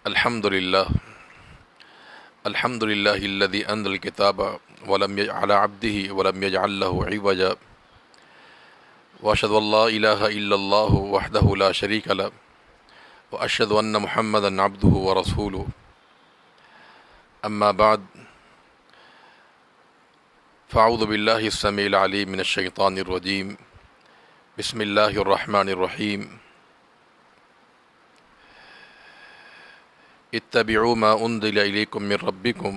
الحمد لله الحمد لله الذي أنزل الكتاب ولم يجعل على عبده ولم يجعل له عوجا وأشهد أن لا إله إلا الله وحده لا شريك له وأشهد أن محمدا عبده ورسوله أما بعد فأعوذ بالله السميع العليم من الشيطان الرجيم بسم الله الرحمن الرحيم اتبعوا ما أنزل إليكم من ربكم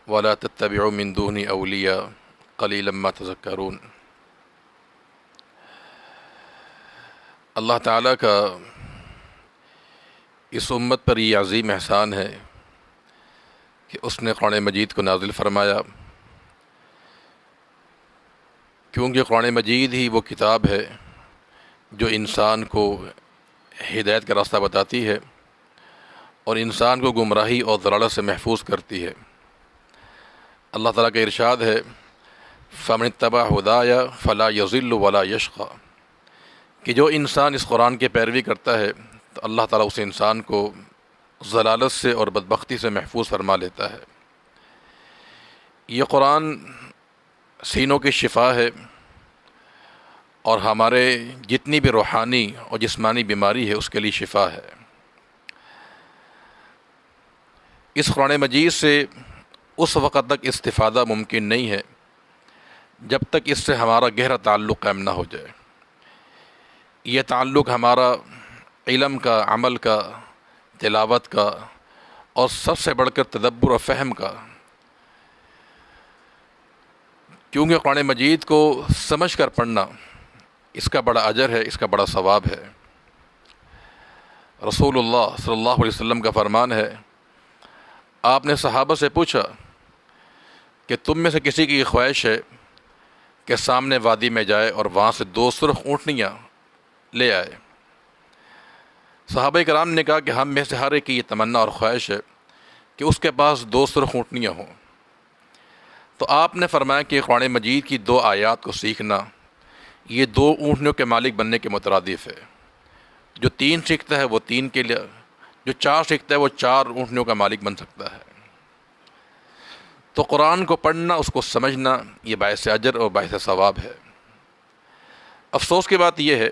ولا تتبعوا من دونه أولياء قليلا ما تذكرون۔ اللہ تعالیٰ کا اس امت پر یہ عظیم احسان ہے کہ اس نے قرآن مجید کو نازل فرمایا، کیونکہ قرآن مجید ہی وہ کتاب ہے جو انسان کو ہدایت کا راستہ بتاتی ہے اور انسان کو گمراہی اور ضلالت سے محفوظ کرتی ہے۔ اللہ تعالیٰ کا ارشاد ہے فَمَنِ اتَّبَعَ هُدَايَ فَلَا يَضِلُّ وَلَا يَشْقَى، کہ جو انسان اس قرآن کی پیروی کرتا ہے تو اللہ تعالیٰ اس انسان کو ضلالت سے اور بدبختی سے محفوظ فرما لیتا ہے۔ یہ قرآن سینوں کی شفا ہے اور ہمارے جتنی بھی روحانی اور جسمانی بیماری ہے اس کے لیے شفا ہے۔ اس قرآن مجید سے اس وقت تک استفادہ ممکن نہیں ہے جب تک اس سے ہمارا گہرا تعلق قائم نہ ہو جائے۔ یہ تعلق ہمارا علم کا، عمل کا، تلاوت کا اور سب سے بڑھ کر تدبر و فہم کا، کیونکہ قرآن مجید کو سمجھ کر پڑھنا اس کا بڑا اجر ہے، اس کا بڑا ثواب ہے۔ رسول اللہ صلی اللہ علیہ وسلم کا فرمان ہے، آپ نے صحابہ سے پوچھا کہ تم میں سے کسی کی خواہش ہے کہ سامنے وادی میں جائے اور وہاں سے 2 سرخ اونٹنیاں لے آئے؟ صحابہ کرام نے کہا کہ ہم میں سے ہر ایک کی یہ تمنا اور خواہش ہے کہ اس کے پاس 2 سرخ اونٹنیاں ہوں۔ تو آپ نے فرمایا کہ قرآن مجید کی 2 آیات کو سیکھنا یہ 2 اونٹنیوں کے مالک بننے کے مترادف ہے۔ جو 3 سیکھتا ہے وہ 3 کے لیے، جو 4 سیکھتا ہے وہ 4 اونٹنیوں کا مالک بن سکتا ہے۔ تو قرآن کو پڑھنا، اس کو سمجھنا یہ باعث اجر اور باعث ثواب ہے۔ افسوس کی بات یہ ہے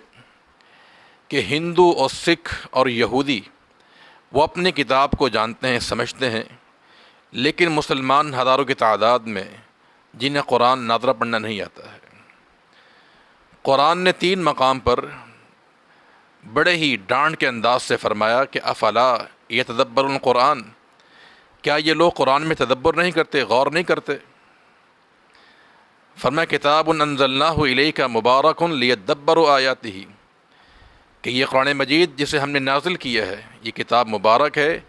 کہ ہندو اور سکھ اور یہودی وہ اپنی کتاب کو جانتے ہیں، سمجھتے ہیں، لیکن مسلمان ہزاروں کی تعداد میں جنہیں قرآن ناظرہ پڑھنا نہیں آتا ہے۔ قرآن نے 3 مقام پر بڑے ہی ڈانٹ کے انداز سے فرمایا کہ افلا یتدبرون القرآن، کیا یہ لوگ قرآن میں تدبر نہیں کرتے، غور نہیں کرتے؟ فرمایا کتاب انزلناہ الیک مبارک لیدبروا آیاتہ، کہ یہ قرآن مجید جسے ہم نے نازل کیا ہے یہ کتاب مبارک ہے،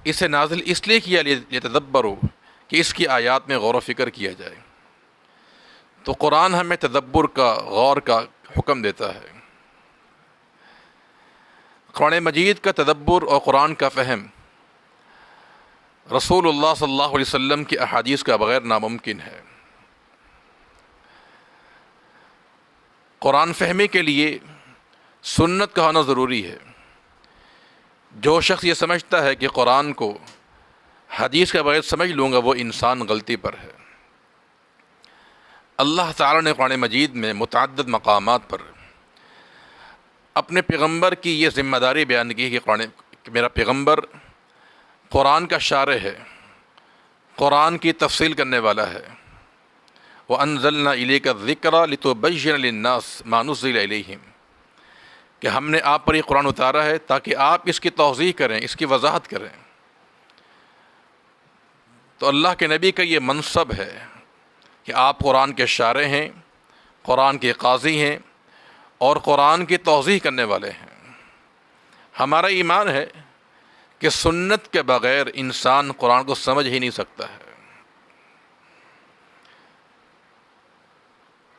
اسے نازل اس لیے کیا لیتدبروا، کہ اس کی آیات میں غور و فکر کیا جائے۔ تو قرآن ہمیں تدبر کا، غور کا حکم دیتا ہے۔ قرآن مجید کا تدبر اور قرآن کا فہم رسول اللہ صلی اللہ علیہ وسلم کی احادیث کا بغیر ناممکن ہے۔ قرآن فہمی کے لیے سنت کا ہونا ضروری ہے۔ جو شخص یہ سمجھتا ہے کہ قرآن کو حدیث کے بغیر سمجھ لوں گا وہ انسان غلطی پر ہے۔ اللہ تعالیٰ نے قرآن مجید میں متعدد مقامات پر اپنے پیغمبر کی یہ ذمہ داری بیان کی کہ میرا پیغمبر قرآن کا شارح ہے، قرآن کی تفصیل کرنے والا ہے۔ وَأَنزَلْنَا إِلَيْكَ الذِّكْرَ لِتُبَيِّنَ لِلنَّاسِ مَا نُزِّلَ إِلَيْهِمْ، کہ ہم نے آپ پر یہ قرآن اتارا ہے تاکہ آپ اس کی توضیح کریں، اس کی وضاحت کریں۔ تو اللہ کے نبی کا یہ منصب ہے کہ آپ قرآن کے شارح ہیں، قرآن کے قاضی ہیں اور قرآن کی توضیح کرنے والے ہیں۔ ہمارا ایمان ہے کہ سنت کے بغیر انسان قرآن کو سمجھ ہی نہیں سکتا ہے۔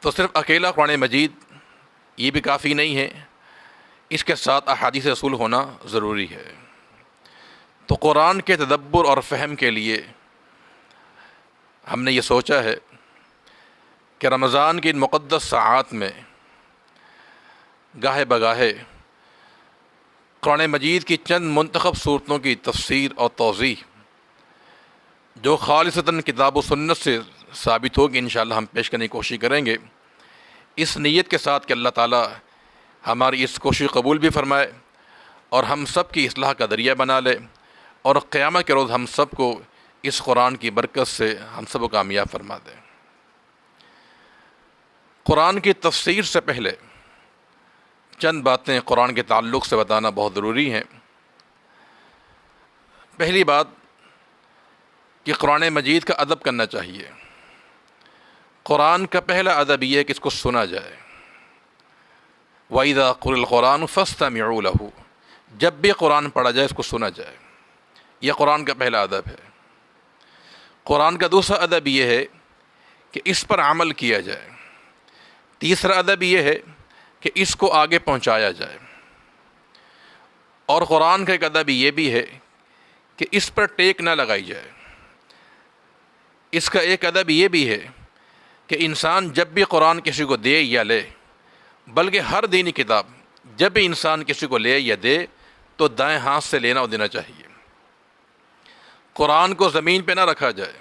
تو صرف اکیلا قرآن مجید یہ بھی کافی نہیں ہے، اس کے ساتھ احادیث رسول ہونا ضروری ہے۔ تو قرآن کے تدبر اور فہم کے لیے ہم نے یہ سوچا ہے کہ رمضان کی ان مقدس ساعات میں گاہے بگاہے قرآن مجید کی چند منتخب صورتوں کی تفسیر اور توضیح جو خالصتاً کتاب و سنت سے ثابت ہوگی انشاءاللہ ہم پیش کرنے کی کوشش کریں گے، اس نیت کے ساتھ کہ اللہ تعالیٰ ہماری اس کوشش قبول بھی فرمائے اور ہم سب کی اصلاح کا ذریعہ بنا لے، اور قیامت کے روز ہم سب کو اس قرآن کی برکت سے ہم سب کو کامیاب فرما دے۔ قرآن کی تفسیر سے پہلے چند باتیں قرآن کے تعلق سے بتانا بہت ضروری ہیں۔ پہلی بات کہ قرآن مجید کا ادب کرنا چاہیے۔ قرآن کا پہلا ادب یہ ہے کہ اس کو سنا جائے۔ وَإِذَا قُرِئَ الْقُرْآنُ فَاسْتَمِعُوا لَهُ، جب بھی قرآن پڑھا جائے اس کو سنا جائے، یہ قرآن کا پہلا ادب ہے۔ قرآن کا دوسرا ادب یہ ہے کہ اس پر عمل کیا جائے۔ تیسرا ادب یہ ہے کہ اس کو آگے پہنچایا جائے، اور قرآن کا ایک ادب یہ بھی ہے کہ اس پر ٹیک نہ لگائی جائے۔ اس کا ایک ادب یہ بھی ہے کہ انسان جب بھی قرآن کسی کو دے یا لے، بلکہ ہر دینی کتاب جب بھی انسان کسی کو لے یا دے تو دائیں ہاتھ سے لینا اور دینا چاہیے۔ قرآن کو زمین پہ نہ رکھا جائے۔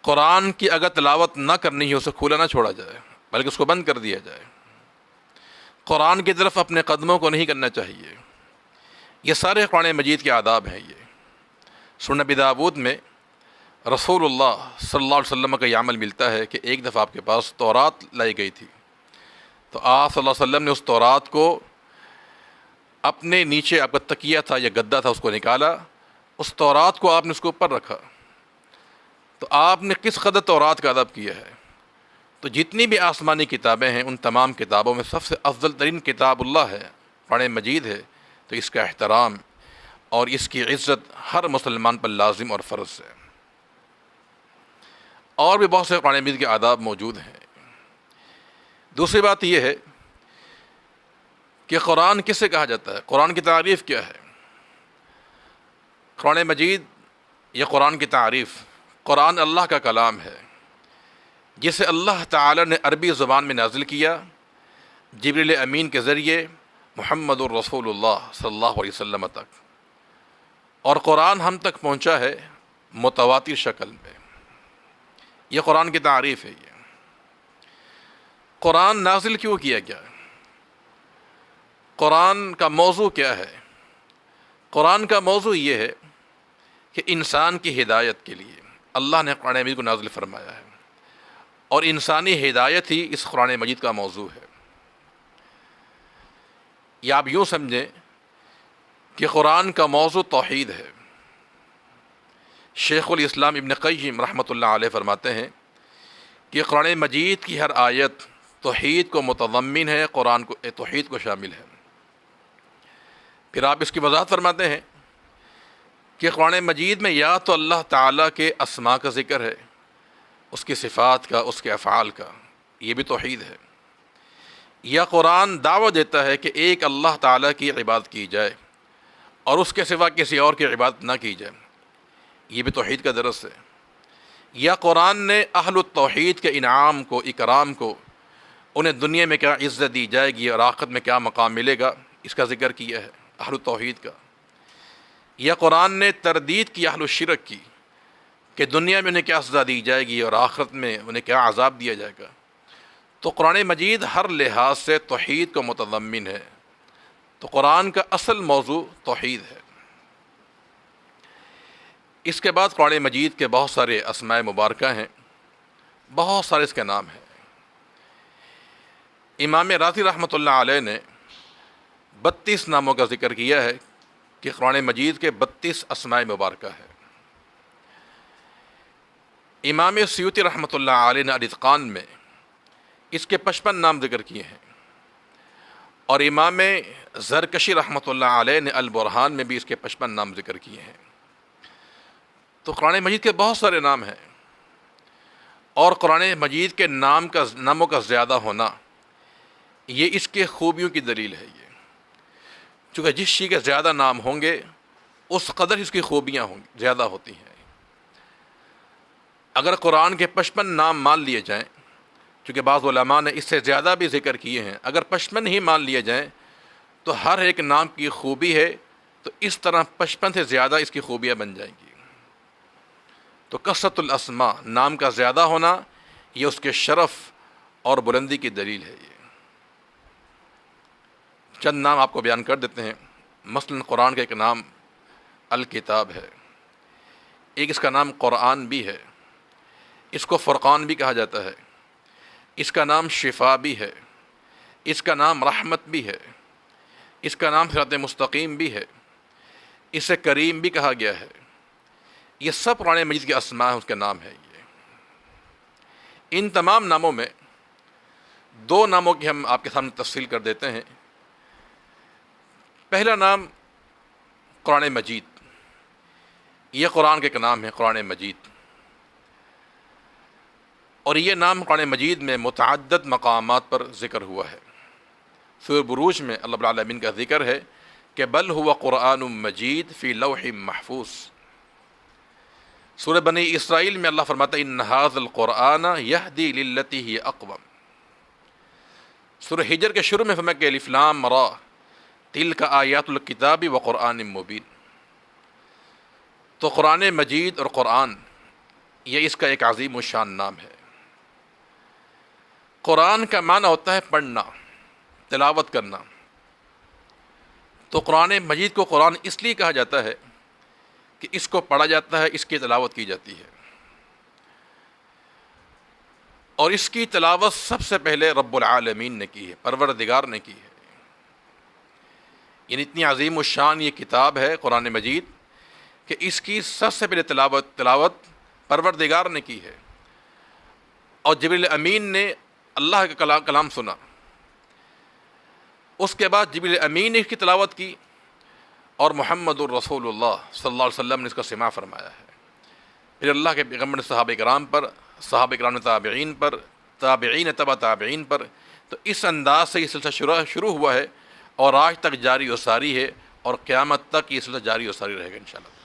قرآن کی اگر تلاوت نہ کرنی ہے اسے کھلا نہ چھوڑا جائے، بلکہ اس کو بند کر دیا جائے۔ قرآن کی طرف اپنے قدموں کو نہیں کرنا چاہیے۔ یہ سارے قرآن مجید کے آداب ہیں۔ یہ سنن نبی داؤد میں رسول اللہ صلی اللہ علیہ وسلم کا یہ عمل ملتا ہے کہ ایک دفعہ آپ کے پاس تورات لائی گئی تھی، تو آپ صلی اللہ علیہ وسلم نے اس تورات کو اپنے نیچے، آپ کا تکیہ تھا یا گدا تھا، اس کو نکالا، اس تورات کو آپ نے اس کے اوپر رکھا۔ تو آپ نے کس قدر تورات کا ادب کیا ہے۔ تو جتنی بھی آسمانی کتابیں ہیں ان تمام کتابوں میں سب سے افضل ترین کتاب اللہ ہے، قرآن مجید ہے، تو اس کا احترام اور اس کی عزت ہر مسلمان پر لازم اور فرض ہے۔ اور بھی بہت سے قرآن مجید کے آداب موجود ہیں۔ دوسری بات یہ ہے کہ قرآن کس سے کہا جاتا ہے، قرآن کی تعریف کیا ہے۔ قرآن مجید یا قرآن کی تعریف، قرآن اللہ کا کلام ہے جسے اللہ تعالی نے عربی زبان میں نازل کیا جبریل امین کے ذریعے محمد الرسول اللہ صلی اللہ علیہ وسلم تک، اور قرآن ہم تک پہنچا ہے متواتر شکل میں۔ یہ قرآن کی تعریف ہے۔ یہ قرآن نازل کیوں کیا گیا ہے، قرآن کا موضوع کیا ہے۔ قرآن کا موضوع یہ ہے کہ انسان کی ہدایت کے لیے اللہ نے قرآن مجید کو نازل فرمایا ہے، اور انسانی ہدایت ہی اس قرآن مجید کا موضوع ہے۔ یا آپ یوں سمجھیں کہ قرآن کا موضوع توحید ہے۔ شیخ الاسلام ابن قیم رحمۃ اللہ علیہ فرماتے ہیں کہ قرآن مجید کی ہر آیت توحید کو متضمن ہے، قرآن کو توحید کو شامل ہے۔ پھر آپ اس کی وضاحت فرماتے ہیں کہ قرآن مجید میں یا تو اللہ تعالیٰ کے اسماء کا ذکر ہے، اس کی صفات کا، اس کے افعال کا، یہ بھی توحید ہے، یا قرآن دعوت دیتا ہے کہ ایک اللہ تعالیٰ کی عبادت کی جائے اور اس کے سوا کسی اور کی عبادت نہ کی جائے، یہ بھی توحید کا درس ہے، یا قرآن نے اہل التوحید کے انعام کو، اکرام کو، انہیں دنیا میں کیا عزت دی جائے گی اور آخرت میں کیا مقام ملے گا، اس کا ذکر کیا ہے اہل التوحید کا، یا قرآن نے تردید کی اہل الشرک کی کہ دنیا میں انہیں کیا سزا دی جائے گی اور آخرت میں انہیں کیا عذاب دیا جائے گا۔ تو قرآن مجید ہر لحاظ سے توحید کو متضمن ہے۔ تو قرآن کا اصل موضوع توحید ہے۔ اس کے بعد قرآن مجید کے بہت سارے اسماء مبارکہ ہیں، بہت سارے اس کے نام ہیں۔ امام رازی رحمۃ اللہ علیہ نے 32 ناموں کا ذکر کیا ہے کہ قرآن مجید کے 32 اسماء مبارکہ ہیں۔ امام سیوطی رحمۃ اللہ علیہ نے الاتقان میں اس کے 55 نام ذکر کیے ہیں، اور امام زرکشی رحمۃ اللہ علیہ نے البرہان میں بھی اس کے 55 نام ذکر کیے ہیں۔ تو قرآن مجید کے بہت سارے نام ہیں، اور قرآن مجید کے ناموں کا زیادہ ہونا یہ اس کے خوبیوں کی دلیل ہے۔ یہ چونکہ جس چیز کے زیادہ نام ہوں گے اس قدر اس کی خوبیاں زیادہ ہوتی ہیں۔ اگر قرآن کے 55 نام مان لیے جائیں، چونکہ بعض علماء نے اس سے زیادہ بھی ذکر کیے ہیں، اگر 55 ہی مان لیے جائیں تو ہر ایک نام کی خوبی ہے، تو اس طرح 55 سے زیادہ اس کی خوبیاں بن جائیں گی۔ تو کثرت الاسماء، نام کا زیادہ ہونا، یہ اس کے شرف اور بلندی کی دلیل ہے۔ یہ چند نام آپ کو بیان کر دیتے ہیں۔ مثلا قرآن کا ایک نام الکتاب ہے، ایک اس کا نام قرآن بھی ہے، اس کو فرقان بھی کہا جاتا ہے، اس کا نام شفا بھی ہے، اس کا نام رحمت بھی ہے، اس کا نام صراط مستقیم بھی ہے، اسے کریم بھی کہا گیا ہے۔ یہ سب قرآن مجید کے اسماء ہیں، اس کے نام ہے۔ یہ ان تمام ناموں میں دو ناموں کی ہم آپ کے سامنے تفصیل کر دیتے ہیں۔ پہلا نام قرآن مجید، یہ قرآن کا ایک نام ہے، قرآن مجید، اور یہ نام قرآن مجید میں متعدد مقامات پر ذکر ہوا ہے۔ سورہ بروج میں اللہ رب العالمین کا ذکر ہے کہ بل ہوا قرآن مجید فی لوح محفوظ۔ سورہ بنی اسرائیل میں اللہ فرماتا ہے ان ھذا القرآن یہدی للتی ہی اقوم۔ سورہ ہجر کے شروع میں فرمایا کہ الف لام را تلک آیات الکتاب و قرآن مبین۔ تو قرآن مجید اور قرآن، یہ اس کا ایک عظیم الشان نام ہے۔ قرآن کا معنی ہوتا ہے پڑھنا، تلاوت کرنا۔ تو قرآن مجید کو قرآن اس لیے کہا جاتا ہے کہ اس کو پڑھا جاتا ہے، اس کی تلاوت کی جاتی ہے، اور اس کی تلاوت سب سے پہلے رب العالمین نے کی ہے، پروردگار نے کی ہے۔ یعنی اتنی عظیم الشان یہ کتاب ہے قرآن مجید کہ اس کی سب سے پہلے تلاوت پروردگار نے کی ہے، اور جبریل امین نے اللہ کا کلام سنا، اس کے بعد جبریل امین نے اس کی تلاوت کی، اور محمد الرسول اللہ صلی اللہ علیہ وسلم نے اس کا سماع فرمایا ہے۔ پھر اللہ کے پیغمبر نے صحابہ کرام پر، صحابہ کرام نے تابعین پر، تابعین تبع تابعین پر، تو اس انداز سے یہ سلسلہ شروع ہوا ہے، اور آج تک جاری و ساری ہے، اور قیامت تک یہ سلسلہ جاری و ساری رہے گا انشاءاللہ۔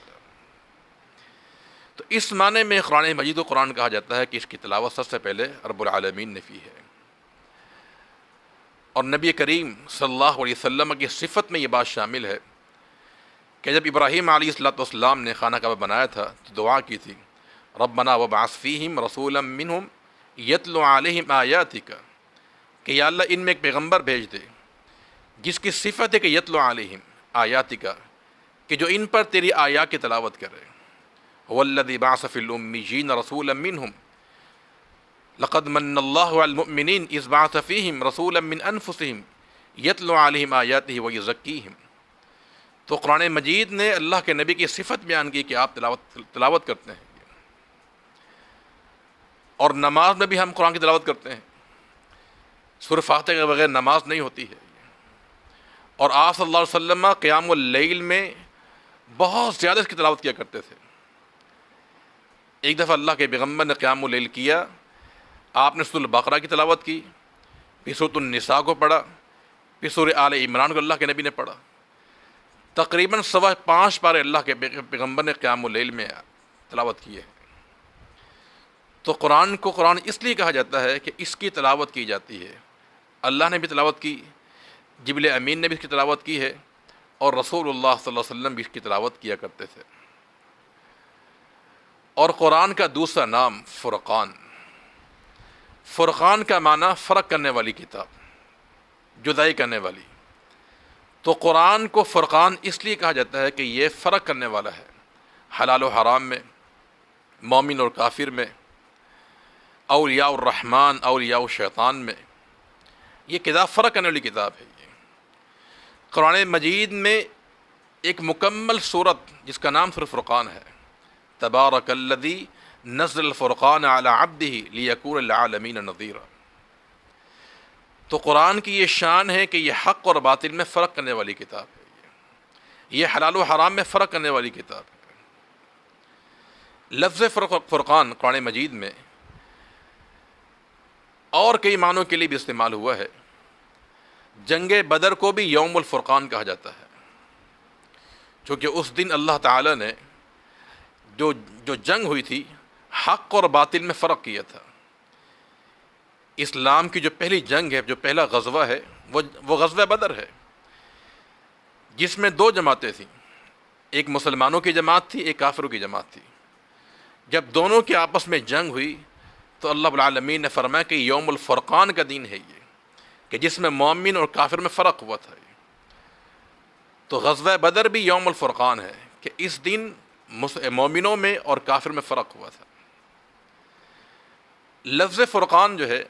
تو اس معنی میں قرآن مجید و قرآن کہا جاتا ہے کہ اس کی تلاوت سب سے پہلے رب العالمین نے کی ہے۔ اور نبی کریم صلی اللہ علیہ وسلم کی صفت میں یہ بات شامل ہے کہ جب ابراہیم علیہ السلام نے خانہ کعبہ بنایا تھا تو دعا کی تھی ربنا وابعث فیہم رسولا منہم یتلو علیہم آیاتک، کہ یا اللہ ان میں ایک پیغمبر بھیج دے جس کی صفت ہے کہ یتلو علیہم آیاتک، کہ جو ان پر تیری آیات کی تلاوت کرے۔ والذی بعث فی الامیین رسولا منہم لقد من اللہ علی المؤمنین اذ بعث فیہم رسولا من انفسہم یتلو علیہم آیاتہ ویزکیہم۔ تو قرآن مجید نے اللہ کے نبی کی صفت بیان کی کہ آپ تلاوت کرتے ہیں، اور نماز میں بھی ہم قرآن کی تلاوت کرتے ہیں۔ سورہ فاتحہ کے بغیر نماز نہیں ہوتی ہے۔ اور آپ صلی اللہ علیہ وسلم قیام اللیل میں بہت زیادہ اس کی تلاوت کیا کرتے تھے۔ ایک دفعہ اللہ کے پیغمبر نے قیام اللیل کیا، آپ نے سورۃ البقرہ کی تلاوت کی، پھر سورۃ النساء کو پڑھا، پھر سورہ آل عمران کو اللہ کے نبی نے پڑھا۔ تقریباً 5.25 پارے اللہ کے پیغمبر نے قیام اللیل میں تلاوت کی ہے۔ تو قرآن کو قرآن اس لیے کہا جاتا ہے کہ اس کی تلاوت کی جاتی ہے۔ اللہ نے بھی تلاوت کی، جبریل امین نے بھی اس کی تلاوت کی ہے، اور رسول اللہ صلی اللہ علیہ وسلم بھی اس کی تلاوت کیا کرتے تھے۔ اور قرآن کا دوسرا نام فرقان۔ فرقان کا معنی فرق کرنے والی کتاب، جدائی کرنے والی۔ تو قرآن کو فرقان اس لیے کہا جاتا ہے کہ یہ فرق کرنے والا ہے، حلال و حرام میں، مومن اور کافر میں، اولیاء الرحمن اولیاء الشیطان میں۔ یہ کتاب فرق کرنے والی کتاب ہے۔ یہ قرآن مجید میں ایک مکمل سورت جس کا نام سورۃ فرقان ہے، تبارک الذی نزل الفرقان علی عبدہ لیکون للعالمین نذیرا۔ تو قرآن کی یہ شان ہے کہ یہ حق اور باطل میں فرق کرنے والی کتاب ہے، یہ حلال و حرام میں فرق کرنے والی کتاب ہے۔ لفظ فرقان قرآن مجید میں اور کئی معنوں کے لیے بھی استعمال ہوا ہے۔ جنگ بدر کو بھی یوم الفرقان کہا جاتا ہے، چونکہ اس دن اللہ تعالیٰ نے جو جنگ ہوئی تھی حق اور باطل میں فرق کیا تھا۔ اسلام کی جو پہلی جنگ ہے، جو پہلا غزوہ ہے، وہ غزوہ بدر ہے۔ جس میں دو جماعتیں تھیں، ایک مسلمانوں کی جماعت تھی، ایک کافروں کی جماعت تھی۔ جب دونوں کے آپس میں جنگ ہوئی تو اللہ رب العالمین نے فرمایا کہ یوم الفرقان کا دن ہے یہ، کہ جس میں مومن اور کافر میں فرق ہوا تھا۔ تو غزوہ بدر بھی یوم الفرقان ہے کہ اس دن مومنوں میں اور کافر میں فرق ہوا تھا۔ لفظ فرقان جو ہے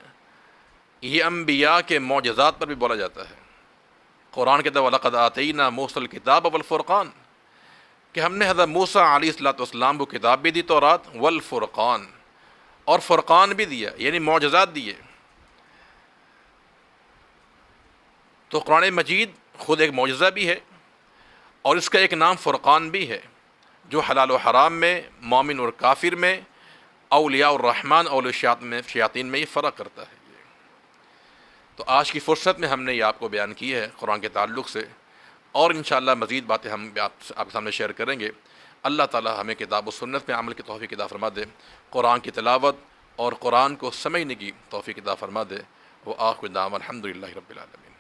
یہ انبیاء کے معجزات پر بھی بولا جاتا ہے۔ قرآن کے اندر وَلَقَدْ آتَيْنَا مُوسَى الْكِتَابَ وَالْفُرْقَانَ، کہ ہم نے حضرت موسیٰ علیہ السلام کو کتاب بھی دی تورات، والفرقان، اور فرقان بھی دیا، یعنی معجزات دیے۔ تو قرآن مجید خود ایک معجزہ بھی ہے اور اس کا ایک نام فرقان بھی ہے، جو حلال و حرام میں، مومن اور کافر میں، اولیاء الرحمن اولیاء شیاطین میں یہ فرق کرتا ہے۔ تو آج کی فرصت میں ہم نے یہ آپ کو بیان کی ہے قرآن کے تعلق سے، اور انشاءاللہ مزید باتیں ہم آپ کے سامنے شیئر کریں گے۔ اللہ تعالی ہمیں کتاب و سنت میں عمل کی توفیق عطا فرما دے، قرآن کی تلاوت اور قرآن کو سمجھنے کی توفیق عطا فرما دے۔ وآخر دعوانا الحمدللہ رب العالمین۔